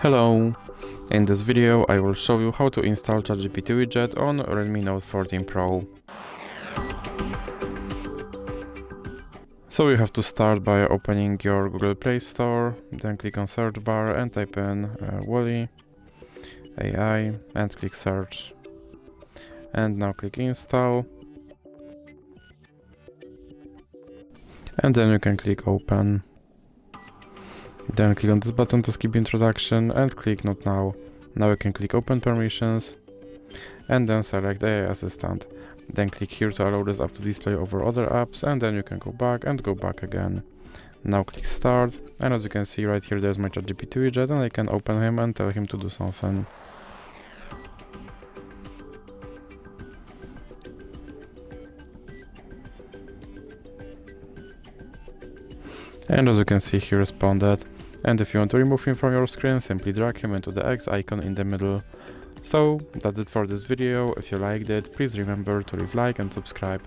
Hello! In this video I will show you how to install ChatGPT Widget on Redmi Note 14 Pro. So you have to start by opening your Google Play Store, then click on search bar and type in Wally AI and click search. And now click install. And then you can click open. Then click on this button to skip introduction and click not now. Now you can click open permissions and then select AI assistant. Then click here to allow this app to display over other apps, and then you can go back and go back again. Now click start, and as you can see right here there's my ChatGPT widget, and I can open him and tell him to do something. And as you can see, he responded. And if you want to remove him from your screen, simply drag him into the X icon in the middle. So that's it for this video. If you liked it, please remember to leave a like and subscribe.